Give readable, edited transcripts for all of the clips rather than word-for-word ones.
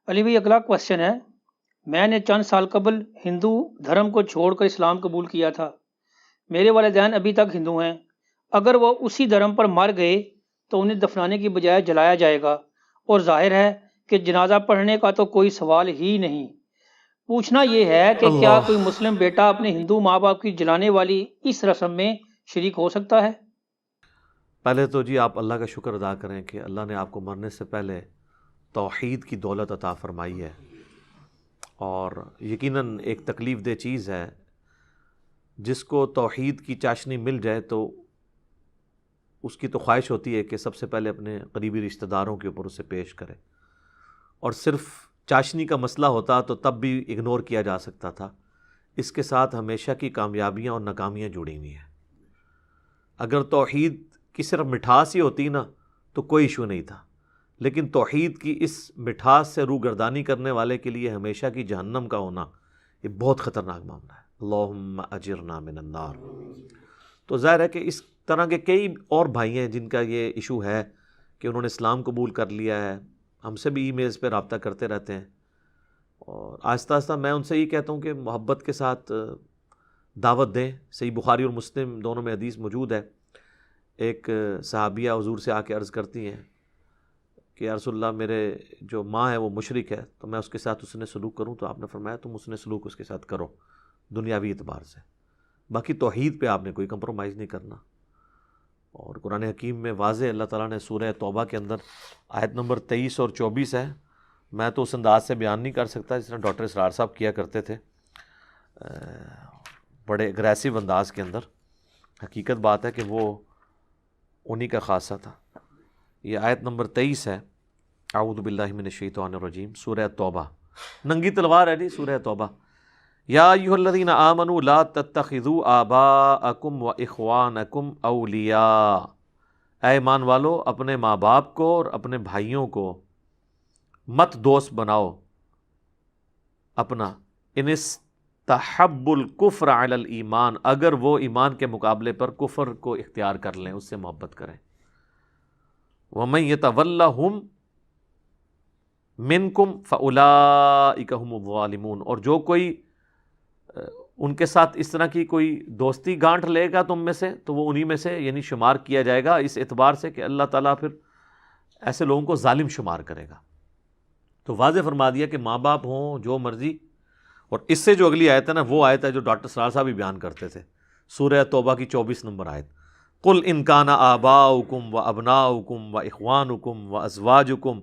علی بھائی اگلا کوشچن ہے، میں نے چند سال قبل ہندو دھرم کو چھوڑ کر اسلام قبول کیا تھا، میرے والدین ابھی تک ہندو ہیں، اگر وہ اسی دھرم پر مر گئے تو انہیں دفنانے کی بجائے جلایا جائے گا، اور ظاہر ہے کہ جنازہ پڑھنے کا تو کوئی سوال ہی نہیں۔ پوچھنا یہ ہے کہ کیا اللہ، کوئی مسلم بیٹا اپنے ہندو ماں باپ کی جلانے والی اس رسم میں شریک ہو سکتا ہے؟ پہلے تو جی آپ اللہ کا شکر ادا کریں کہ اللہ نے آپ کو مرنے سے پہلے توحید کی دولت عطا فرمائی ہے، اور یقیناً ایک تکلیف دہ چیز ہے جس کو توحید کی چاشنی مل جائے تو اس کی تو خواہش ہوتی ہے کہ سب سے پہلے اپنے قریبی رشتہ داروں کے اوپر اسے پیش کرے، اور صرف چاشنی کا مسئلہ ہوتا تو تب بھی اگنور کیا جا سکتا تھا۔ اس کے ساتھ ہمیشہ کی کامیابیاں اور ناکامیاں جڑی ہوئی ہیں۔ اگر توحید کی صرف مٹھاس ہی ہوتی نا تو کوئی ایشو نہیں تھا، لیکن توحید کی اس مٹھاس سے روگردانی کرنے والے کے لیے ہمیشہ کی جہنم کا ہونا یہ بہت خطرناک معاملہ ہے۔ اللہم اجرنا من النار۔ تو ظاہر ہے کہ اس طرح کے کئی اور بھائی ہیں جن کا یہ ایشو ہے کہ انہوں نے اسلام قبول کر لیا ہے، ہم سے بھی ای میلز پہ رابطہ کرتے رہتے ہیں، اور آہستہ آہستہ میں ان سے یہ کہتا ہوں کہ محبت کے ساتھ دعوت دیں۔ صحیح بخاری اور مسلم دونوں میں حدیث موجود ہے، ایک صحابیہ حضور سے آ کے عرض کرتی ہیں کہ یا رسول اللہ میرے جو ماں ہے وہ مشرک ہے، تو میں اس کے ساتھ حسن سلوک کروں؟ تو آپ نے فرمایا تم حسن سلوک اس کے ساتھ کرو دنیاوی اعتبار سے، باقی توحید پہ آپ نے کوئی کمپرومائز نہیں کرنا۔ اور قرآن حکیم میں واضح اللہ تعالیٰ نے سورہ توبہ کے اندر آیت نمبر 23 اور 24 ہے، میں تو اس انداز سے بیان نہیں کر سکتا جس طرح ڈاکٹر اسرار صاحب کیا کرتے تھے، بڑے اگریسو انداز کے اندر۔ حقیقت بات ہے کہ وہ انہی کا خاصہ تھا۔ یہ آیت نمبر 23 ہے، اعوذ باللہ من الشیطان الرجیم، سورہ توبہ، ننگی تلوار ہے جی سورہ توبہ۔ یا ایھا الذین آمنوا لا تتخذوا آباءکم و اخوانکم اولیاء، اے ایمان والو اپنے ماں باپ کو اور اپنے بھائیوں کو مت دوست بناؤ اپنا، ان استحبوا الکفر علی الایمان، اگر وہ ایمان کے مقابلے پر کفر کو اختیار کر لیں، اس سے محبت کریں۔ وَمَن يَتَوَلَّهُمْ مِنْكُمْ فَأُولَٰئِكَ هُمُ الظَّالِمُونَ، اور جو کوئی ان کے ساتھ اس طرح کی کوئی دوستی گانٹھ لے گا تم میں سے تو وہ انہی میں سے یعنی شمار کیا جائے گا، اس اعتبار سے کہ اللہ تعالیٰ پھر ایسے لوگوں کو ظالم شمار کرے گا۔ تو واضح فرما دیا کہ ماں باپ ہوں جو مرضی، اور اس سے جو اگلی آیت ہے نا وہ آیت ہے جو ڈاکٹر سرار صاحب بھی بیان کرتے تھے، سورہ توبہ کی 24 نمبر آیت، قُلْ إِنْ كَانَ آبَاؤُكُمْ وَأَبْنَاؤُكُمْ وَإِخْوَانُكُمْ وَأَزْوَاجُكُمْ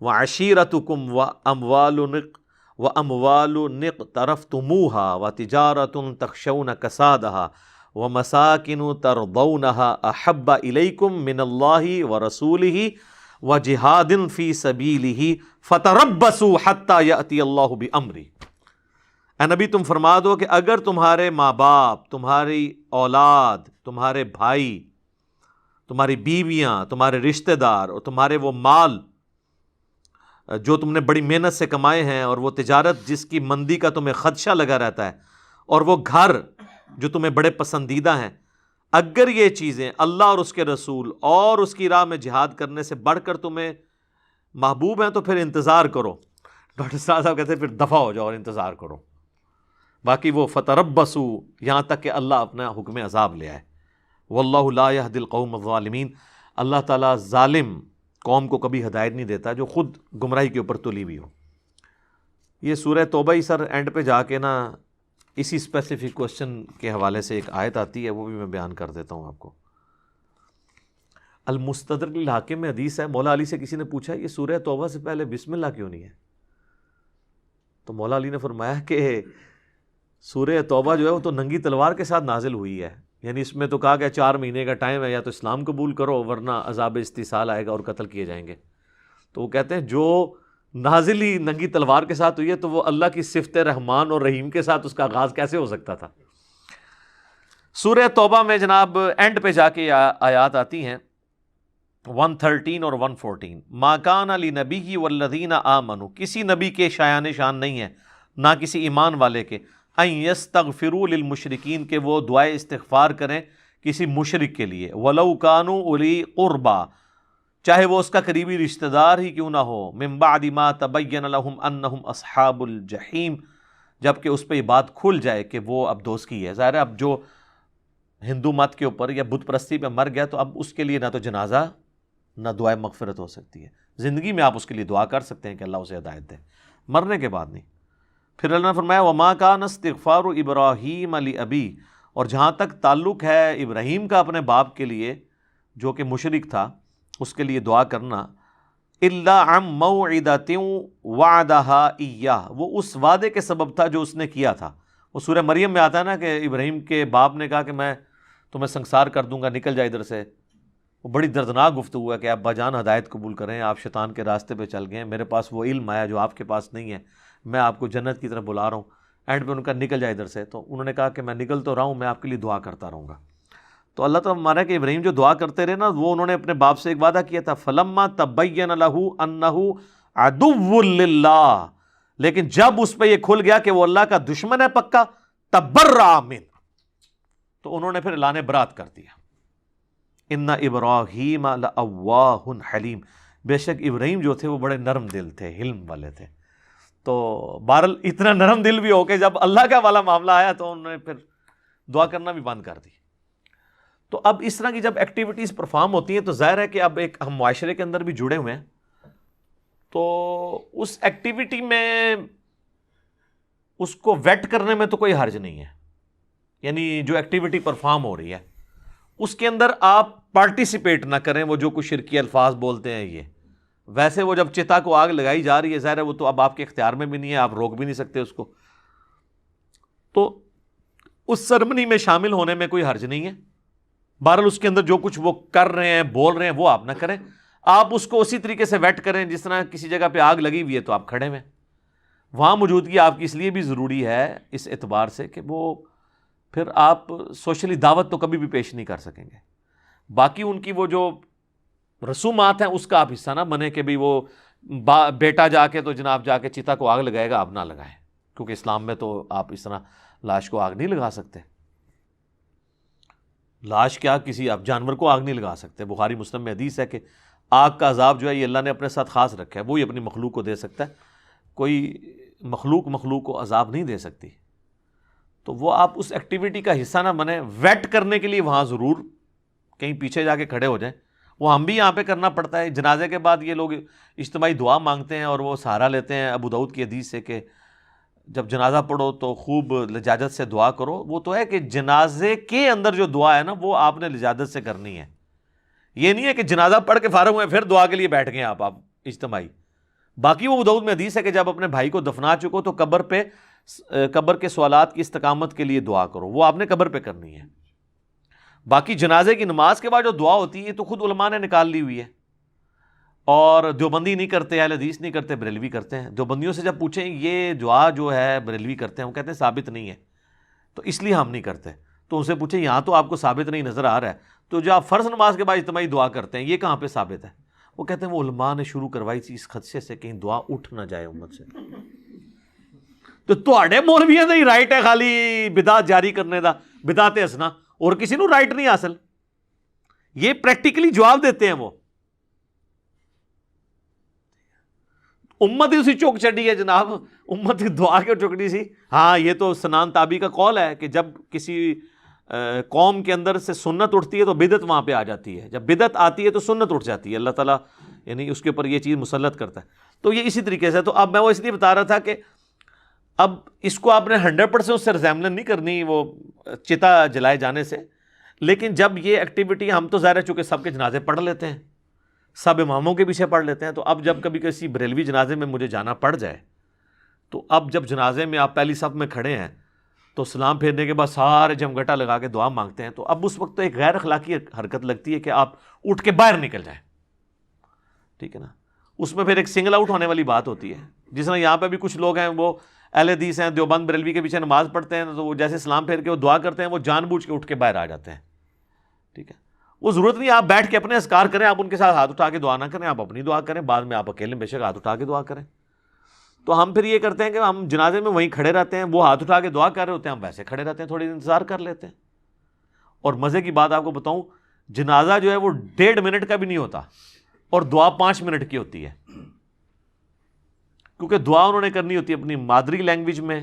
وَعَشِيرَتُكُمْ وَأَمْوَالٌ اقْتَرَفْتُمُوهَا وَتِجَارَةٌ تَخْشَوْنَ كَسَادَهَا وَمَسَاكِنُ تَرْضَوْنَهَا أَحَبَّ إِلَيْكُم مِّنَ اللَّهِ وَرَسُولِهِ وَجِهَادٍ فِي سَبِيلِهِ فَتَرَبَّصُوا حَتَّى يَأْتِيَ اللَّهُ بِأَمْرِهِ۔ اے نبی تم فرما دو کہ اگر تمہارے ماں باپ، تمہاری اولاد، تمہارے بھائی، تمہاری بیویاں، تمہارے رشتہ دار اور تمہارے وہ مال جو تم نے بڑی محنت سے کمائے ہیں، اور وہ تجارت جس کی مندی کا تمہیں خدشہ لگا رہتا ہے، اور وہ گھر جو تمہیں بڑے پسندیدہ ہیں، اگر یہ چیزیں اللہ اور اس کے رسول اور اس کی راہ میں جہاد کرنے سے بڑھ کر تمہیں محبوب ہیں تو پھر انتظار کرو۔ ڈاکٹر صاحب کہتے ہیں پھر دفع ہو جاؤ اور انتظار کرو۔ باقی وہ فتربصوا یہاں تک کہ اللہ اپنا حکم عذاب لے آئے۔ واللہ لا یہدی القوم الظالمین، اللہ تعالیٰ ظالم قوم کو کبھی ہدایت نہیں دیتا جو خود گمراہی کے اوپر تلی ہوئی ہو۔ یہ سورہ توبہ ہی سر اینڈ پہ جا کے نا اسی اسپیسیفک کوشچن کے حوالے سے ایک آیت آتی ہے، وہ بھی میں بیان کر دیتا ہوں آپ کو۔ المستدرک للحاکم میں حدیث ہے، مولا علی سے کسی نے پوچھا یہ سورہ توبہ سے پہلے بسم اللہ کیوں نہیں ہے؟ تو مولا علی نے فرمایا کہ سورہ توبہ جو ہے وہ تو ننگی تلوار کے ساتھ نازل ہوئی ہے، یعنی اس میں تو کہا کہ 4 مہینے کا ٹائم ہے، یا تو اسلام قبول کرو ورنہ عذاب استحصال آئے گا اور قتل کیے جائیں گے۔ تو وہ کہتے ہیں جو نازل ہی ننگی تلوار کے ساتھ ہوئی ہے تو وہ اللہ کی صفت رحمان اور رحیم کے ساتھ اس کا آغاز کیسے ہو سکتا تھا؟ سورہ توبہ میں جناب اینڈ پہ جا کے آیات آتی ہیں 113 اور 114، ما کان لنبی والذین آمنوا، کسی نبی کے شایان شان نہیں ہے، نہ کسی ایمان والے کے، ان یستغفروا للمشرکین، کہ وہ دعائے استغفار کریں کسی مشرک کے لیے، ولو کانوا اولی قربا، چاہے وہ اس کا قریبی رشتہ دار ہی کیوں نہ ہو، من بعد ما تبین لهم انہم اصحاب الجحیم، جب کہ اس پہ یہ بات کھل جائے کہ وہ اب دوزخی ہے۔ ظاہر ہے اب جو ہندو مت کے اوپر یا بت پرستی پہ مر گیا تو اب اس کے لیے نہ تو جنازہ نہ دعائے مغفرت ہو سکتی ہے۔ زندگی میں آپ اس کے لیے دعا کر سکتے ہیں کہ اللہ اسے ہدایت دے، مرنے کے بعد نہیں۔ پھر اللہ نے فرمایا وما کان استغفار ابراہیم لابی، اور جہاں تک تعلق ہے ابراہیم کا اپنے باپ کے لیے جو کہ مشرک تھا، اس کے لیے دعا کرنا، الا عن موعدۃ وعدها ایاہ، وہ اس وعدے کے سبب تھا جو اس نے کیا تھا۔ وہ سورہ مریم میں آتا ہے نا کہ ابراہیم کے باپ نے کہا کہ میں تمہیں سنسار کر دوں گا، نکل جا ادھر سے۔ وہ بڑی دردناک گفتگو ہے کہ ابا جان ہدایت قبول کریں، آپ شیطان کے راستے پہ چل گئے، میرے پاس وہ علم آیا جو آپ کے پاس نہیں ہے، میں آپ کو جنت کی طرف بلا رہا ہوں۔ اینڈ پہ ان کا نکل جائے ادھر سے، تو انہوں نے کہا کہ میں نکل تو رہا ہوں، میں آپ کے لیے دعا کرتا رہوں گا۔ تو اللہ تعالیٰ ہمارا کہ ابراہیم جو دعا کرتے رہے نا، وہ انہوں نے اپنے باپ سے ایک وعدہ کیا تھا، فلما تبین لہ انہ عدو للہ، لیکن جب اس پہ یہ کھل گیا کہ وہ اللہ کا دشمن ہے پکا، تبرأ منہ، تو انہوں نے پھر اعلان برات کر دیا۔ ان ابراہیم لأواہ حلیم، بے شک ابراہیم جو تھے وہ بڑے نرم دل تھے، حلم والے تھے۔ تو بہرحال اتنا نرم دل بھی ہو کے جب اللہ کا والا معاملہ آیا تو انہوں نے پھر دعا کرنا بھی بند کر دی۔ تو اب اس طرح کی جب ایکٹیویٹیز پرفارم ہوتی ہیں تو ظاہر ہے کہ اب ایک ہم معاشرے کے اندر بھی جڑے ہوئے ہیں، تو اس ایکٹیویٹی میں اس کو ویٹ کرنے میں تو کوئی حرج نہیں ہے، یعنی جو ایکٹیویٹی پرفارم ہو رہی ہے اس کے اندر آپ پارٹیسپیٹ نہ کریں، وہ جو کچھ شرکی الفاظ بولتے ہیں یہ ویسے وہ جب چتا کو آگ لگائی جا رہی ہے، ظاہر ہے وہ تو اب آپ کے اختیار میں بھی نہیں ہے، آپ روک بھی نہیں سکتے اس کو، تو اس سرمنی میں شامل ہونے میں کوئی حرج نہیں ہے۔ بہرحال اس کے اندر جو کچھ وہ کر رہے ہیں بول رہے ہیں وہ آپ نہ کریں، آپ اس کو اسی طریقے سے ویٹ کریں جس طرح کسی جگہ پہ آگ لگی ہوئی ہے تو آپ کھڑے ہوئے، وہاں موجودگی آپ کی اس لیے بھی ضروری ہے اس اعتبار سے کہ وہ پھر آپ سوشلی دعوت تو کبھی بھی پیش نہیں کر سکیں گے، باقی ان کی وہ جو رسومات ہیں اس کا آپ حصہ نہ بنے کہ بھی وہ بیٹا جا کے تو جناب جا کے چتا کو آگ لگائے گا، آپ نہ لگائیں، کیونکہ اسلام میں تو آپ اس طرح لاش کو آگ نہیں لگا سکتے، لاش کیا کسی آپ جانور کو آگ نہیں لگا سکتے۔ بخاری مسلم میں حدیث ہے کہ آگ کا عذاب جو ہے یہ اللہ نے اپنے ساتھ خاص رکھا ہے، وہی اپنی مخلوق کو دے سکتا ہے، کوئی مخلوق کو عذاب نہیں دے سکتی۔ تو وہ آپ اس ایکٹیویٹی کا حصہ نہ بنیں، ویٹ کرنے کے لیے وہاں ضرور کہیں پیچھے جا کے کھڑے ہو جائیں، وہ ہم بھی یہاں پہ کرنا پڑتا ہے۔ جنازے کے بعد یہ لوگ اجتماعی دعا مانگتے ہیں اور وہ سہارا لیتے ہیں ابو داؤد کی حدیث سے کہ جب جنازہ پڑھو تو خوب لجاجت سے دعا کرو۔ وہ تو ہے کہ جنازے کے اندر جو دعا ہے نا وہ آپ نے لجاجت سے کرنی ہے، یہ نہیں ہے کہ جنازہ پڑھ کے فارغ ہوئے پھر دعا کے لیے بیٹھ گئے آپ اجتماعی۔ باقی وہ ابو داؤد میں حدیث ہے کہ جب اپنے بھائی کو دفنا چکو تو قبر کے سوالات کی استقامت کے لیے دعا کرو، وہ آپ نے قبر پہ کرنی ہے۔ باقی جنازے کی نماز کے بعد جو دعا ہوتی ہے تو خود علماء نے نکال لی ہوئی ہے، اور دیوبندی نہیں کرتے، اہل حدیث نہیں کرتے، بریلوی کرتے ہیں۔ دیوبندیوں سے جب پوچھیں یہ دعا جو ہے بریلوی کرتے ہیں، وہ کہتے ہیں ثابت نہیں ہے، تو اس لیے ہم نہیں کرتے۔ تو ان سے پوچھیں یہاں تو آپ کو ثابت نہیں نظر آ رہا ہے، تو جو آپ فرض نماز کے بعد اجتماعی دعا کرتے ہیں یہ کہاں پہ ثابت ہے؟ وہ کہتے ہیں وہ علماء نے شروع کروائی تھی اس خدشے سے کہیں دعا اٹھ نہ جائے امت سے۔ تو تواڈے مولویاں دا ہی رائٹ ہے خالی بدعت جاری کرنے دا، بدعت ہسنا، اور کسی نو رائٹ نہیں حاصل۔ یہ پریکٹیکلی جواب دیتے ہیں وہ، امت ہی اسی چوک چڑی ہے جناب، امت کی دعا کیوں چکڑی سی؟ ہاں یہ تو سنان تابی کا قول ہے کہ جب کسی قوم کے اندر سے سنت اٹھتی ہے تو بدعت وہاں پہ آ جاتی ہے، جب بدعت آتی ہے تو سنت اٹھ جاتی ہے، اللہ تعالیٰ یعنی اس کے اوپر یہ چیز مسلط کرتا ہے۔ تو یہ اسی طریقے سے، تو اب میں وہ اس لیے بتا رہا تھا کہ اب اس کو آپ نے 100% اس سے ریزیمبلن نہیں کرنی وہ چتا جلائے جانے سے، لیکن جب یہ ایکٹیویٹی ہم تو ظاہر ہے چونکہ سب کے جنازے پڑھ لیتے ہیں، سب اماموں کے پیچھے پڑھ لیتے ہیں، تو اب جب کبھی کسی بریلوی جنازے میں مجھے جانا پڑ جائے تو اب جب جنازے میں آپ پہلی صف میں کھڑے ہیں تو سلام پھیرنے کے بعد سارے جمگٹا لگا کے دعا مانگتے ہیں، تو اب اس وقت تو ایک غیر اخلاقی حرکت لگتی ہے کہ آپ اٹھ کے باہر نکل جائیں، ٹھیک ہے نا؟ اس میں پھر ایک سنگل آؤٹ ہونے والی بات ہوتی ہے، جس طرح یہاں پہ بھی کچھ لوگ ہیں وہ اہل حدیث ہیں، دیوبند بریلوی کے پیچھے نماز پڑھتے ہیں، تو وہ جیسے سلام پھیر کے وہ دعا کرتے ہیں وہ جان بوجھ کے اٹھ کے باہر آ جاتے ہیں، ٹھیک ہے؟ وہ ضرورت نہیں آپ بیٹھ کے اپنے اذکار کریں، آپ ان کے ساتھ ہاتھ اٹھا کے دعا نہ کریں، آپ اپنی دعا کریں، بعد میں آپ اکیلے بے شک ہاتھ اٹھا کے دعا کریں۔ تو ہم پھر یہ کرتے ہیں کہ ہم جنازے میں وہیں کھڑے رہتے ہیں، وہ ہاتھ اٹھا کے دعا کر رہے ہوتے ہیں، ہم ویسے کھڑے رہتے ہیں، تھوڑی انتظار کر لیتے ہیں۔ اور مزے کی بات آپ کو بتاؤں، جنازہ جو ہے وہ 1.5 منٹ کا بھی نہیں ہوتا، اور دعا 5 منٹ کی ہوتی ہے، کیونکہ دعا انہوں نے کرنی ہوتی ہے اپنی مادری لینگویج میں،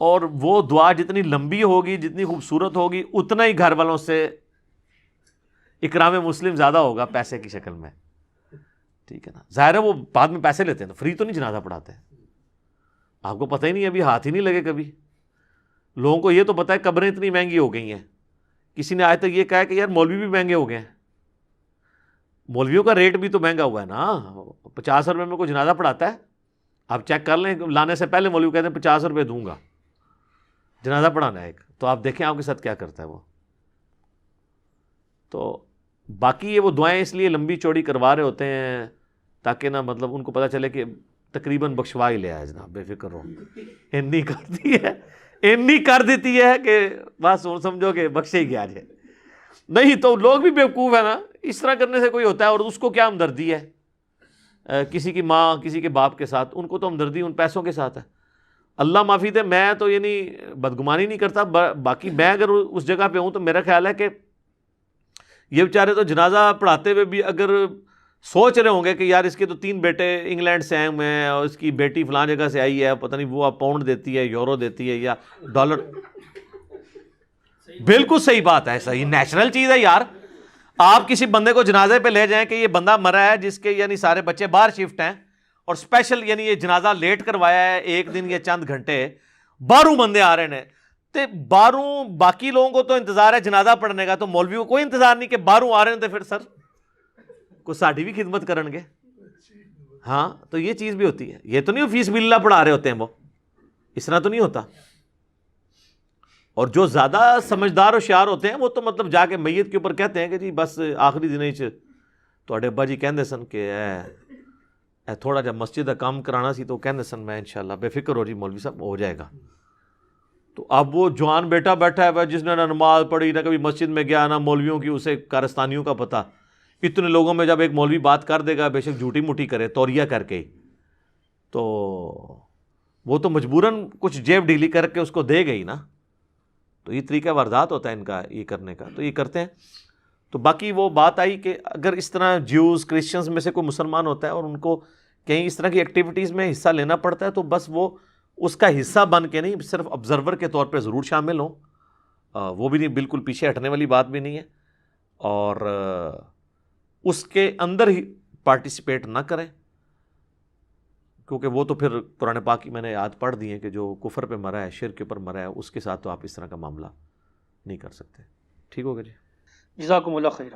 اور وہ دعا جتنی لمبی ہوگی، جتنی خوبصورت ہوگی، اتنا ہی گھر والوں سے اکرام مسلم زیادہ ہوگا پیسے کی شکل میں، ٹھیک ہے نا. ظاہر ہے وہ بعد میں پیسے لیتے ہیں، فری تو نہیں جنازہ پڑھاتے. آپ کو پتہ ہی نہیں، ابھی ہاتھ ہی نہیں لگے کبھی. لوگوں کو یہ تو پتہ ہے قبریں اتنی مہنگی ہو گئی ہیں. کسی نے آج تک یہ کہا کہ یار مولوی بھی مہنگے ہو گئے ہیں. مولویوں کا ریٹ بھی تو مہنگا ہوا ہے نا. 50 روپے میں کوئی جنازہ پڑھاتا ہے؟ آپ چیک کر لیں، لانے سے پہلے مولوی کہتے ہیں 50 روپے دوں گا جنازہ پڑھانا ہے ایک. تو آپ دیکھیں آپ کے ساتھ کیا کرتا ہے وہ. تو باقی یہ وہ دعائیں اس لیے لمبی چوڑی کروا رہے ہوتے ہیں تاکہ نا مطلب ان کو پتہ چلے کہ تقریباً بخشوا ہی لیا ہے جناب، بے فکر رہو. اتنی کر دیتی ہے کہ بس سمجھو کہ بخشے ہی گیا جائے. نہیں تو لوگ بھی بیوقوف ہے نا. اس طرح کرنے سے کوئی ہوتا ہے، اور اس کو کیا ہمدردی ہے کسی کی ماں کسی کے باپ کے ساتھ؟ ان کو تو ہمدردی ان پیسوں کے ساتھ ہے. اللہ معافی دے، میں تو یعنی بدگمانی نہیں کرتا، باقی میں اگر اس جگہ پہ ہوں تو میرا خیال ہے کہ یہ بیچارے تو جنازہ پڑھاتے ہوئے بھی اگر سوچ رہے ہوں گے کہ یار اس کے تو 3 بیٹے انگلینڈ سے آئے ہوئے ہیں، اور اس کی بیٹی فلاں جگہ سے آئی ہے، پتہ نہیں وہ پاؤنڈ دیتی ہے، یورو دیتی ہے یا ڈالر. بالکل صحیح بات ہے، صحیح نیشنل چیز ہے یار. آپ کسی بندے کو جنازے پہ لے جائیں کہ یہ بندہ مرا ہے جس کے یعنی سارے بچے باہر شفٹ ہیں، اور اسپیشل یعنی یہ جنازہ لیٹ کروایا ہے 1 دن یا چند گھنٹے، 12 بندے آ رہے ہیں. تے 12 باقی لوگوں کو تو انتظار ہے جنازہ پڑھنے کا، تو مولویوں کو کوئی انتظار نہیں کہ 12 آ رہے ہیں تو پھر سر کوئی ساڈی بھی خدمت کرن گے. ہاں تو یہ چیز بھی ہوتی ہے. یہ تو نہیں فی سبیل اللہ پڑھا رہے ہوتے ہیں، وہ اس طرح تو نہیں ہوتا. اور جو زیادہ سمجھدار و ہوشیار ہوتے ہیں وہ تو مطلب جا کے میت کے اوپر کہتے ہیں کہ جی بس آخری دن تواڈے ابا جی کہندے سن کہ اے تھوڑا جا مسجد کا کام کرانا سی، تو کہندے سن میں انشاءاللہ بے فکر ہو جی مولوی صاحب ہو جائے گا. تو اب وہ جوان بیٹا بیٹھا ہے جس نے نہ نماز پڑھی، نہ کبھی مسجد میں گیا، نہ مولویوں کی اسے کارستانیوں کا پتہ. اتنے لوگوں میں جب ایک مولوی بات کر دے گا، بے شک جھوٹی موٹی کرے توریہ کر کے، تو وہ تو مجبوراً کچھ جیب ڈھیلی کر کے اس کو دے گئی نا. تو یہ طریقہ واردات ہوتا ہے ان کا یہ کرنے کا، تو یہ کرتے ہیں. تو باقی وہ بات آئی کہ اگر اس طرح جیوز کرسچنز میں سے کوئی مسلمان ہوتا ہے اور ان کو کہیں اس طرح کی ایکٹیویٹیز میں حصہ لینا پڑتا ہے، تو بس وہ اس کا حصہ بن کے نہیں، صرف آبزرور کے طور پہ ضرور شامل ہوں. وہ بھی نہیں، بالکل پیچھے ہٹنے والی بات بھی نہیں ہے، اور اس کے اندر ہی پارٹیسپیٹ نہ کریں، کیونکہ وہ تو پھر قرآن پاک کی میں نے یاد پڑھ دی ہے کہ جو کفر پہ مرا ہے، شرک کے اوپر مرا ہے، اس کے ساتھ تو آپ اس طرح کا معاملہ نہیں کر سکتے. ٹھیک ہوگا جی. جزاکم اللہ خیرہ.